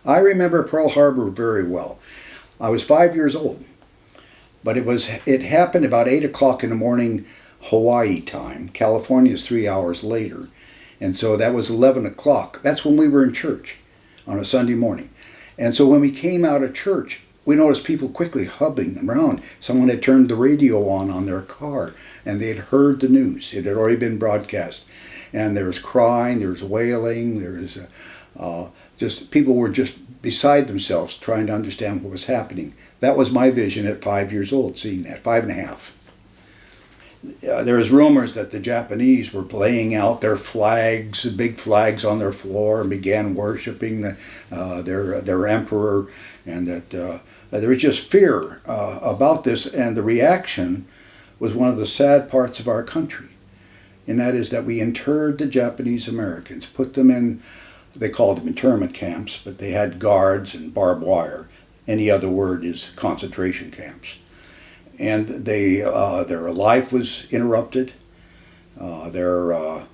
I remember Pearl Harbor very well. I was 5 years old, but it happened about 8 o'clock in the morning Hawaii time. California is 3 hours later. And so that was 11 o'clock. That's when we were in church on a Sunday morning. And so when we came out of church, we noticed people quickly hubbing around. Someone had turned the radio on their car, and they had heard the news. It had already been broadcast. And there was crying, there was wailing, there was just, people were just beside themselves trying to understand what was happening. That was my vision at 5 years old, seeing that, 5.5. There was rumors that the Japanese were laying out their flags, big flags on their floor, and began worshiping their emperor, and that there was just fear about this. And the reaction was one of the sad parts of our country, and that is that we interred the Japanese Americans, put them in, they called them internment camps, but they had guards and barbed wire. Any other word is concentration camps. And their life was interrupted. Their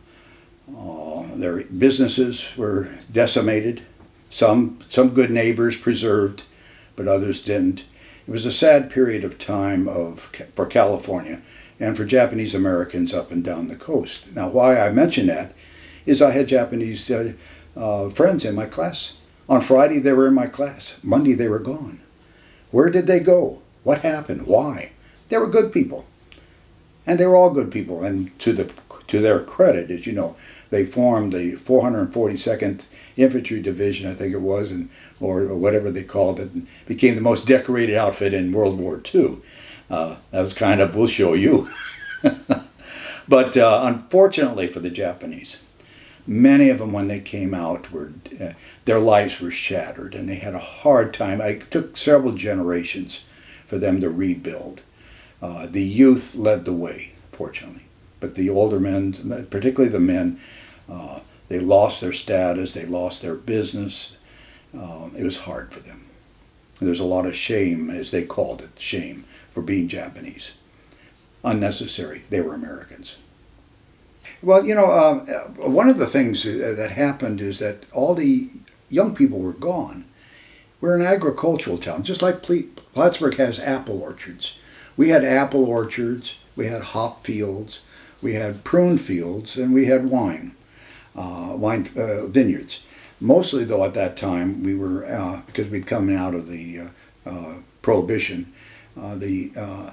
businesses were decimated. Some good neighbors preserved, but others didn't. It was a sad period of time for California and for Japanese Americans up and down the coast. Now, why I mention that is I had Japanese friends in my class. On Friday they were in my class. Monday they were gone. Where did they go? What happened? Why? They were good people, and they were all good people. And to their credit, as you know, they formed the 442nd Infantry Division, I think it was, or whatever they called it, and became the most decorated outfit in World War II. That was kind of, we'll show you. But unfortunately for the Japanese, many of them, when they came out, their lives were shattered, and they had a hard time. It took several generations for them to rebuild. The youth led the way, fortunately, but the older men, particularly the men, they lost their status, they lost their business. It was hard for them. There's a lot of shame, as they called it, shame for being Japanese. Unnecessary. They were Americans. Well, you know, one of the things that happened is that all the young people were gone. We're an agricultural town, just like Plattsburgh has apple orchards. We had apple orchards, we had hop fields, we had prune fields, and we had wine vineyards. Mostly, though, at that time, we were, because we'd come out of the Prohibition, the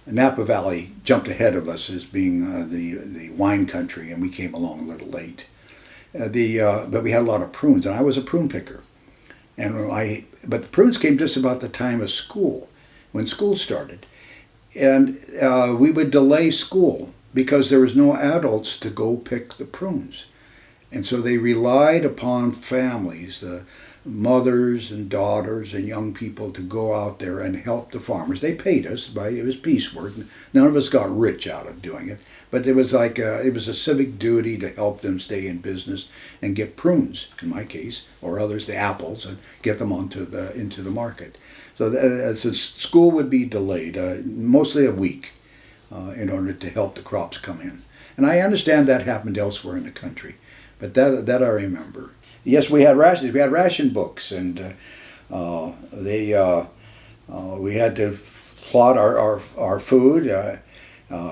Napa Valley jumped ahead of us as being the wine country, and we came along a little late. But we had a lot of prunes, and I was a prune picker. But the prunes came just about the time of school, when school started. And we would delay school because there was no adults to go pick the prunes. And so they relied upon families, the mothers and daughters and young people, to go out there and help the farmers. They paid us, it was piecework. None of us got rich out of doing it, but it was like it was a civic duty to help them stay in business and get prunes, in my case, or others, the apples, and get them into the market. So school would be delayed, mostly a week, in order to help the crops come in. And I understand that happened elsewhere in the country, but that I remember. Yes, we had rations. We had ration books, and we had to plot our food.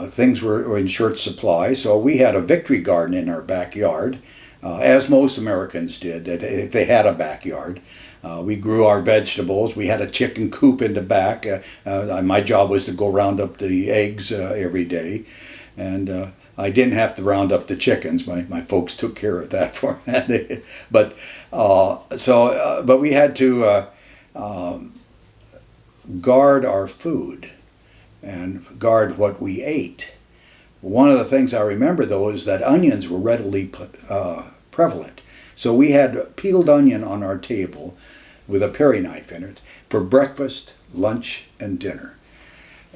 Things were in short supply, so we had a victory garden in our backyard, as most Americans did, if they had a backyard. We grew our vegetables. We had a chicken coop in the back. My job was to go round up the eggs every day, and I didn't have to round up the chickens. My folks took care of that for me. But we had to guard our food and guard what we ate. One of the things I remember, though, is that onions were readily prevalent. So we had peeled onion on our table with a paring knife in it for breakfast, lunch, and dinner.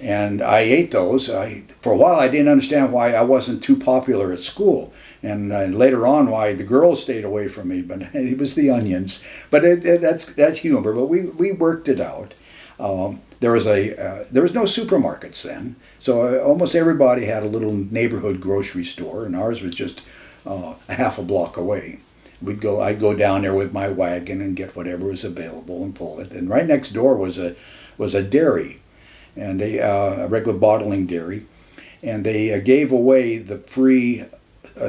And I ate those. For a while I didn't understand why I wasn't too popular at school. And later on why the girls stayed away from me, but it was the onions. But that's humor, but we worked it out. There was no supermarkets then, so almost everybody had a little neighborhood grocery store, and ours was just a half a block away. I'd go down there with my wagon and get whatever was available and pull it. And right next door was a dairy, and a regular bottling dairy, and they gave away the free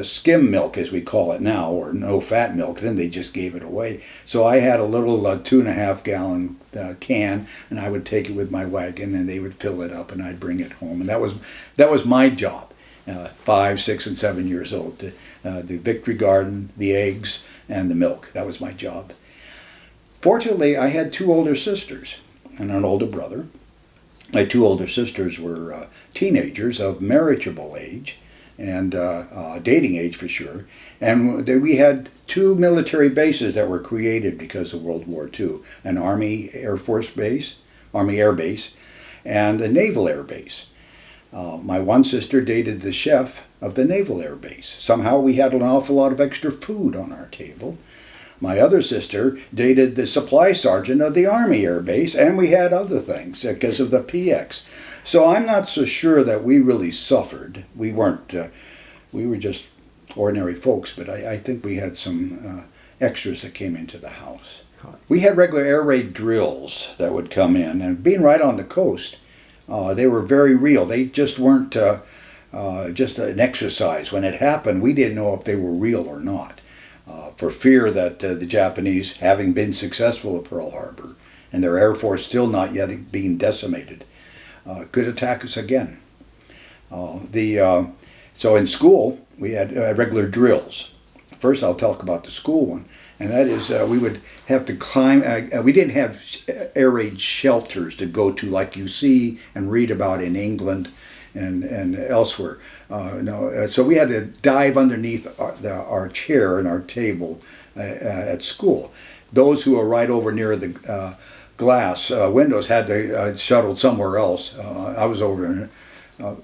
skim milk, as we call it now, or no fat milk. Then they just gave it away. So I had a little 2.5 gallon can, and I would take it with my wagon, and they would fill it up, and I'd bring it home. And that was my job. 5, 6, and 7 years old. The Victory Garden, the eggs, and the milk. That was my job. Fortunately, I had 2 older sisters and an older brother. My 2 older sisters were teenagers of marriageable age and dating age for sure. And we had 2 military bases that were created because of World War II. An Army Air Force base, Army Air Base, and a Naval Air Base. My one sister dated the chef of the Naval Air Base. Somehow we had an awful lot of extra food on our table. My other sister dated the supply sergeant of the Army Air Base, and we had other things because of the PX. So I'm not so sure that we really suffered. We weren't, we were just ordinary folks, but I think we had some extras that came into the house. We had regular air raid drills that would come in, and being right on the coast, they were very real. They just weren't just an exercise. When it happened, we didn't know if they were real or not, for fear that the Japanese, having been successful at Pearl Harbor, and their Air Force still not yet being decimated, could attack us again. So in school, we had regular drills. First, I'll talk about the school one. And that is, we would have to climb. We didn't have air raid shelters to go to like you see and read about in England and elsewhere. No, so we had to dive underneath our chair and our table at school. Those who were right over near the glass windows had to shuttle somewhere else. I was over in.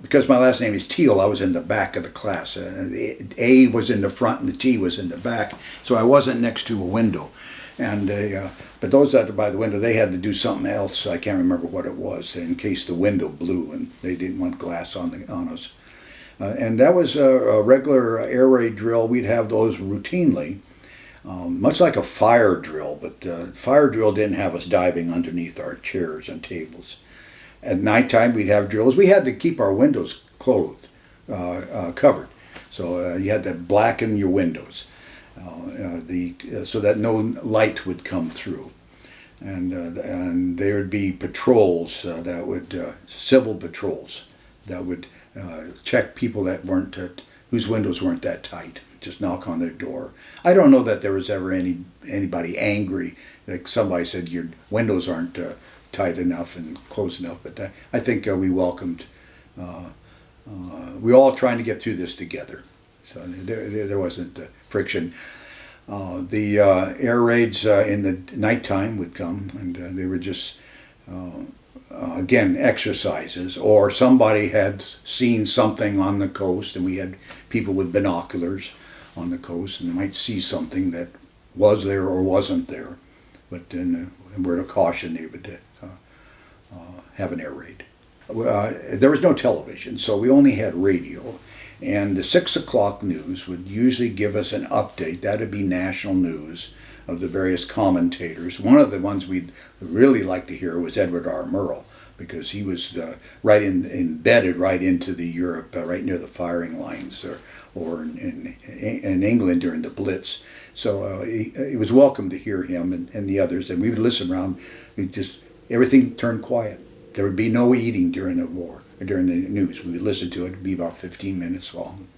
Because my last name is Teel, I was in the back of the class. The A was in the front and the T was in the back, so I wasn't next to a window. And but those that were by the window, they had to do something else. I can't remember what it was, in case the window blew and they didn't want glass on us. And that was a regular air raid drill. We'd have those routinely, much like a fire drill, but fire drill didn't have us diving underneath our chairs and tables. At nighttime, we'd have drills. We had to keep our windows covered. So you had to blacken your windows so that no light would come through. And there would be patrols that would, civil patrols, that would check people that weren't, whose windows weren't that tight. Just knock on their door. I don't know that there was ever anybody angry, like somebody said your windows aren't tight enough and close enough, but I think we welcomed. We all trying to get through this together, so there wasn't friction. The air raids in the nighttime would come, and they were just again exercises, or somebody had seen something on the coast, and we had people with binoculars on the coast, and they might see something that was there or wasn't there, but in a word of caution, they would have an air raid. There was no television, so we only had radio, and the 6 o'clock news would usually give us an update. That would be national news of the various commentators. One of the ones we'd really like to hear was Edward R. Murrow, because he was embedded right into the Europe, right near the firing lines, or in England during the Blitz. So it was welcome to hear him and the others, and we would listen around. Everything turned quiet. There would be no eating during the war, or during the news. We would listen to it. It would be about 15 minutes long.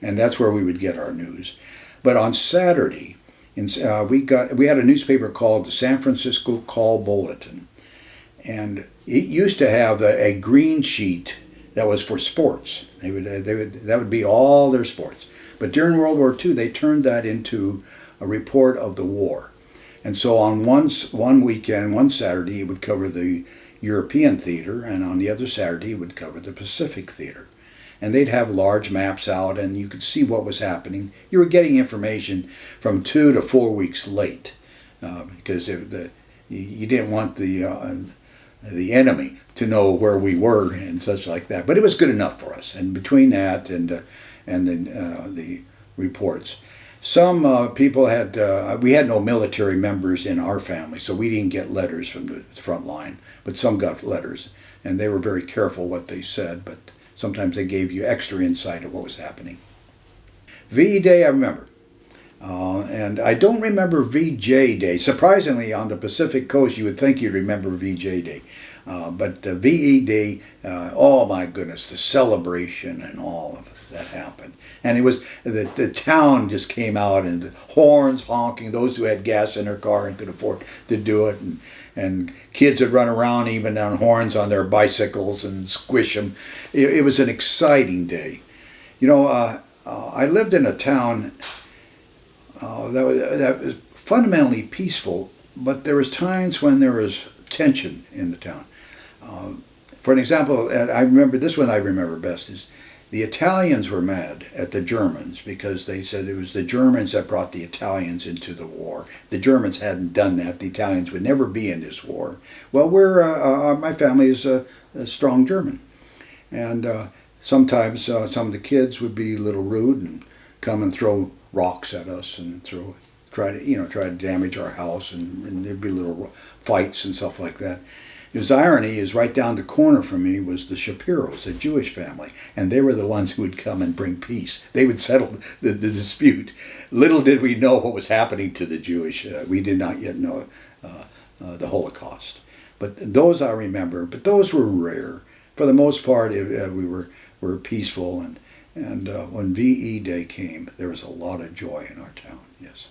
And that's where we would get our news. But on Saturday, we had a newspaper called the San Francisco Call Bulletin. And it used to have a green sheet that was for sports. That would be all their sports. But during World War II, they turned that into a report of the war. And so on one weekend, one Saturday, it would cover the European theater, and on the other Saturday, it would cover the Pacific theater. And they'd have large maps out, and you could see what was happening. You were getting information from 2 to 4 weeks late, because you didn't want the enemy to know where we were and such like that. But it was good enough for us. And between that and the reports, Some people had, we had no military members in our family, so we didn't get letters from the front line, but some got letters, and they were very careful what they said, but sometimes they gave you extra insight of what was happening. VE Day, I remember. And I don't remember VJ Day. Surprisingly, on the Pacific Coast, you would think you'd remember VJ Day. But VE Day, oh my goodness, the celebration and all of that happened. And it was, the town just came out and the horns honking, those who had gas in their car and could afford to do it. And kids would run around even on horns on their bicycles and squish them. It was an exciting day. You know, I lived in a town that was fundamentally peaceful, but there was times when there was tension in the town. For an example, I remember this one I remember best is the Italians were mad at the Germans because they said it was the Germans that brought the Italians into the war. If the Germans hadn't done that, the Italians would never be in this war. Well, my family is a strong German, and sometimes some of the kids would be a little rude and come and throw rocks at us and try to damage our house, and there'd be little fights and stuff like that. His irony is right down the corner from me was the Shapiros, a Jewish family, and they were the ones who would come and bring peace. They would settle the dispute. Little did we know what was happening to the Jewish. We did not yet know the Holocaust. But those I remember, but those were rare. For the most part, we were peaceful, and when VE Day came, there was a lot of joy in our town, yes.